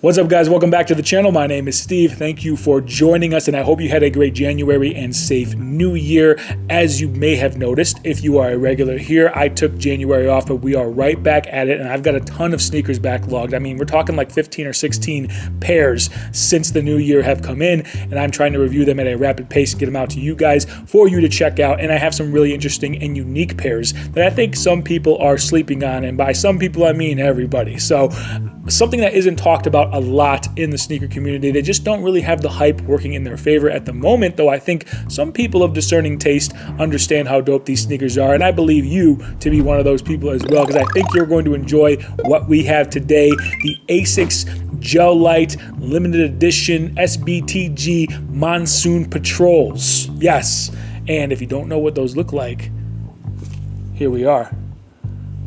What's up, guys? Welcome back to the channel. My name is Steve. Thank you for joining us, and I hope you had a great January and safe New Year. As you may have noticed, if you are a regular here, I took January off, but we are right back at it, and I've got a ton of sneakers backlogged. I mean, we're talking like 15 or 16 pairs since the new year have come in, and I'm trying to review them at a rapid pace and get them out to you guys for you to check out. And I have some really interesting and unique pairs that I think some people are sleeping on, and by some people, I mean everybody. So something that isn't talked about a lot in the sneaker community. They just don't really have the hype working in their favor at the moment, though I think some people of discerning taste understand how dope these sneakers are, and I believe you to be one of those people as well, because I think you're going to enjoy what we have today, the Asics Gel Lyte Limited Edition SBTG Monsoon Patrols. Yes, and if you don't know what those look like, here we are.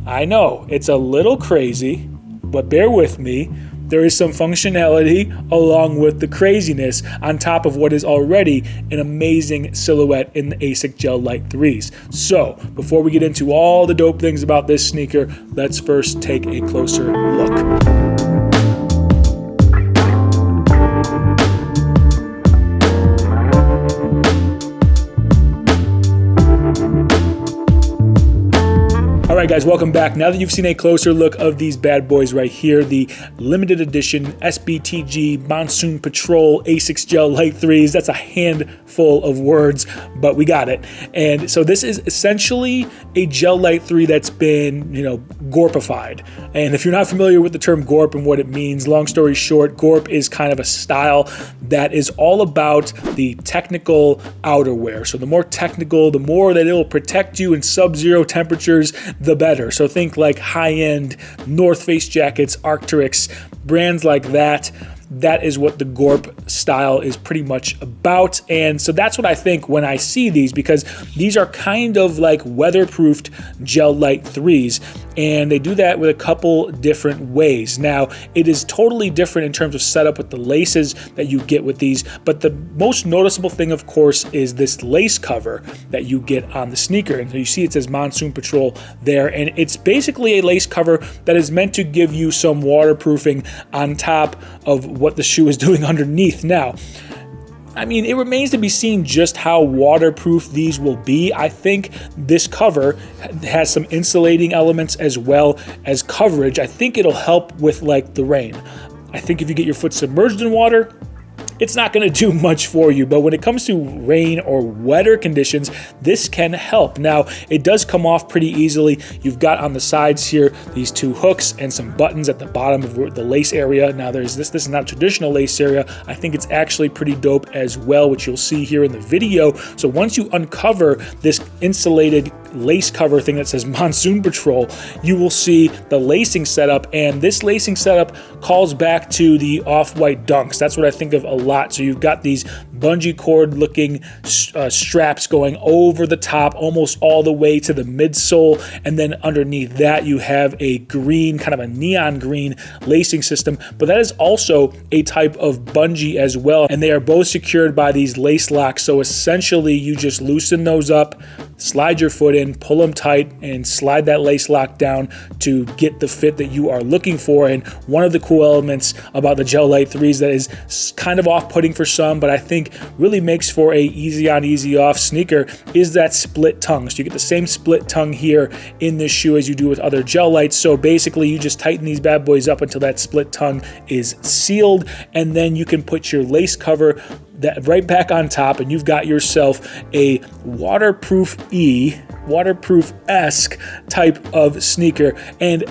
I know, it's a little crazy, but bear with me. There is some functionality along with the craziness on top of what is already an amazing silhouette in the Asics Gel Lyte 3s. So, before we get into all the dope things about this sneaker, let's first take a closer look. Alright guys, welcome back. Now that you've seen a closer look of these bad boys right here, the limited edition SBTG Monsoon Patrol Asics Gel Lyte 3s, that's a handful of words, but we got it. And so this is essentially a Gel Lyte 3 that's been, gorpified. And if you're not familiar with the term gorp and what it means, long story short, gorp is kind of a style that is all about the technical outerwear. So the more technical, the more that it'll protect you in sub-zero temperatures, the better. So think like high-end North Face jackets, Arc'teryx, brands like that. That is what the gorp style is pretty much about. And so that's what I think when I see these, because these are kind of like weatherproofed Gel Lyte 3s, and they do that with a couple different ways. Now, it is totally different in terms of setup with the laces that you get with these, but the most noticeable thing, of course, is this lace cover that you get on the sneaker. And so you see it says Monsoon Patrol there, and it's basically a lace cover that is meant to give you some waterproofing on top of what the shoe is doing underneath. Now, I mean, it remains to be seen just how waterproof these will be. I think this cover has some insulating elements as well as coverage. I think it'll help with like the rain. I think if you get your foot submerged in water, it's not going to do much for you, but when it comes to rain or wetter conditions, this can help. Now, it does come off pretty easily. You've got on the sides here these two hooks and some buttons at the bottom of the lace area. Now, there's this is not a traditional lace area. I think it's actually pretty dope as well, which you'll see here in the video. So once you uncover this insulated lace cover thing that says Monsoon Patrol, you will see the lacing setup, and this lacing setup calls back to the off-white Dunks. That's what I think of a lot. So you've got these bungee cord looking straps going over the top almost all the way to the midsole, and then underneath that you have a green, kind of a neon green lacing system, but that is also a type of bungee as well, and they are both secured by these lace locks. So essentially you just loosen those up, slide your foot in, pull them tight, and slide that lace lock down to get the fit that you are looking for. And one of the cool elements about the Gel Lyte 3s that is kind of off-putting for some, but I think really makes for a easy on, easy off sneaker, is that split tongue. So you get the same split tongue here in this shoe as you do with other Gel Lytes. So basically you just tighten these bad boys up until that split tongue is sealed, and then you can put your lace cover right back on top, and you've got yourself a waterproof-esque type of sneaker. And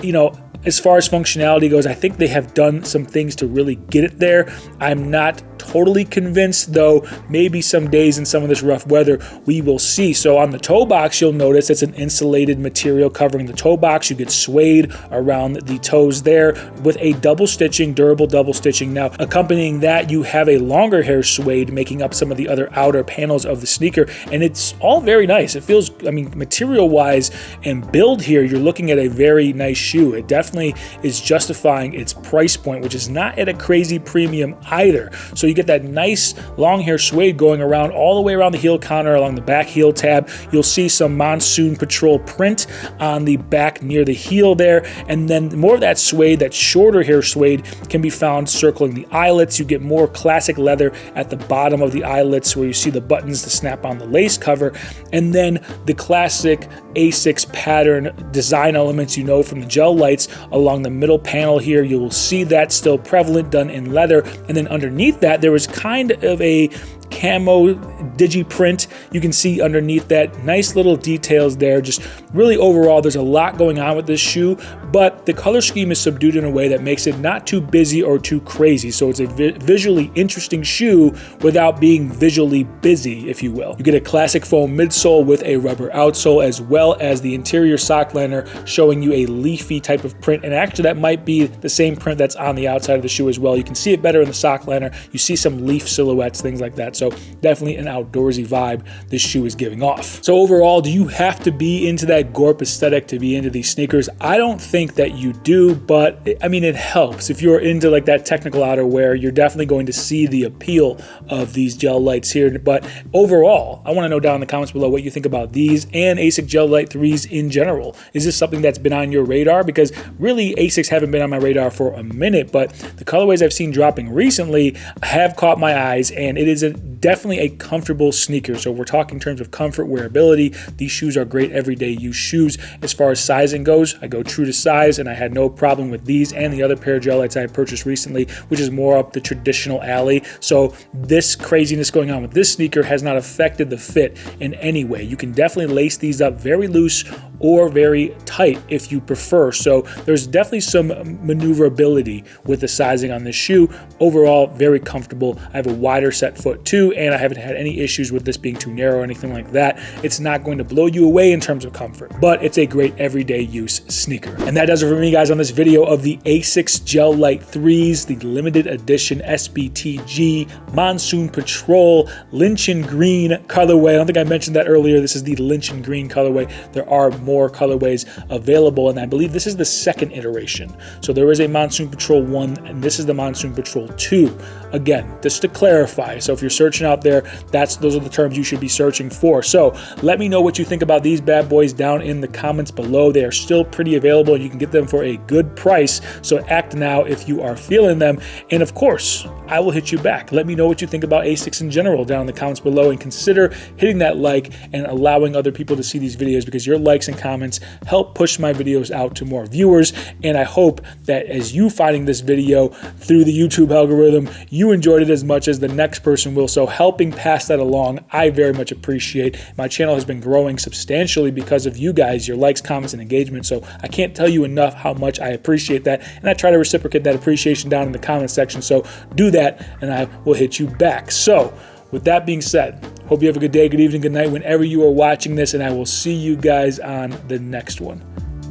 as far as functionality goes, I think they have done some things to really get it there. I'm not totally convinced, though. Maybe some days in some of this rough weather we will see. So on the toe box, you'll notice it's an insulated material covering the toe box. You get suede around the toes there with a durable double stitching. Now, accompanying that, you have a longer hair suede making up some of the other outer panels of the sneaker, and it's all very nice. It feels, material-wise and build here, you're looking at a very nice shoe. It definitely definitely is justifying its price point, which is not at a crazy premium either. So you get that nice long hair suede going around all the way around the heel counter, along the back heel tab. You'll see some Monsoon Patrol print on the back near the heel there, and then more of that suede, that shorter hair suede, can be found circling the eyelets. You get more classic leather at the bottom of the eyelets where you see the buttons to snap on the lace cover, and then the classic Asics pattern design elements you know from the Gel Lytes along the middle panel here. You will see that still prevalent, done in leather, and then underneath that there was kind of a camo digi print. You can see underneath that nice little details there. Just really overall, there's a lot going on with this shoe, but the color scheme is subdued in a way that makes it not too busy or too crazy. So it's a visually interesting shoe without being visually busy, if you will. You get a classic foam midsole with a rubber outsole, as well as the interior sock liner showing you a leafy type of print. And actually that might be the same print that's on the outside of the shoe as well. You can see it better in the sock liner. You see some leaf silhouettes, things like that. So definitely an outdoorsy vibe this shoe is giving off. So overall, do you have to be into that Gorp aesthetic to be into these sneakers? I don't think that you do, but I mean, it helps. If you're into like that technical outerwear, you're definitely going to see the appeal of these Gel Lytes here. But overall, I want to know down in the comments below what you think about these and Asics Gel Lyte 3s in general. Is this something that's been on your radar? Because really, Asics haven't been on my radar for a minute, but the colorways I've seen dropping recently have caught my eyes, and it is definitely a comfortable sneaker. So we're talking in terms of comfort, wearability. These shoes are great everyday use shoes. As far as sizing goes, I go true to size, and I had no problem with these and the other pair of Gel Lytes I purchased recently, which is more up the traditional alley. So this craziness going on with this sneaker has not affected the fit in any way. You can definitely lace these up very loose or very tight if you prefer. So there's definitely some maneuverability with the sizing on this shoe. Overall, very comfortable. I have a wider set foot too, and I haven't had any issues with this being too narrow or anything like that. It's not going to blow you away in terms of comfort, but it's a great everyday use sneaker. And that does it for me, guys, on this video of the Asics Gel Lyte 3s, the limited edition SBTG Monsoon Patrol Linchen Green colorway. I don't think I mentioned that earlier. This is the Linchen Green colorway. There are more colorways available, and I believe this is the second iteration. So there is a Monsoon Patrol 1, and this is the Monsoon Patrol 2. Again, just to clarify, so if you're searching out there, those are the terms you should be searching for. So let me know what you think about these bad boys down in the comments below. They are still pretty available, and you can get them for a good price. So act now if you are feeling them. And of course, I will hit you back. Let me know what you think about Asics in general down in the comments below, and consider hitting that like and allowing other people to see these videos, because your likes and comments help push my videos out to more viewers. And I hope that as you finding this video through the YouTube algorithm, you enjoyed it as much as the next person will. So helping pass that along, I very much appreciate. My channel has been growing substantially because of you guys, your likes, comments, and engagement. So I can't tell you enough how much I appreciate that, and I try to reciprocate that appreciation down in the comment section. So do that, and I will hit you back. So with that being said, hope you have a good day, good evening, good night whenever you are watching this, and I will see you guys on the next one.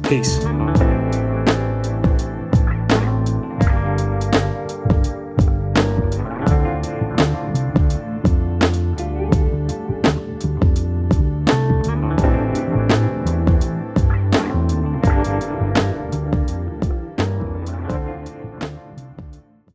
Peace.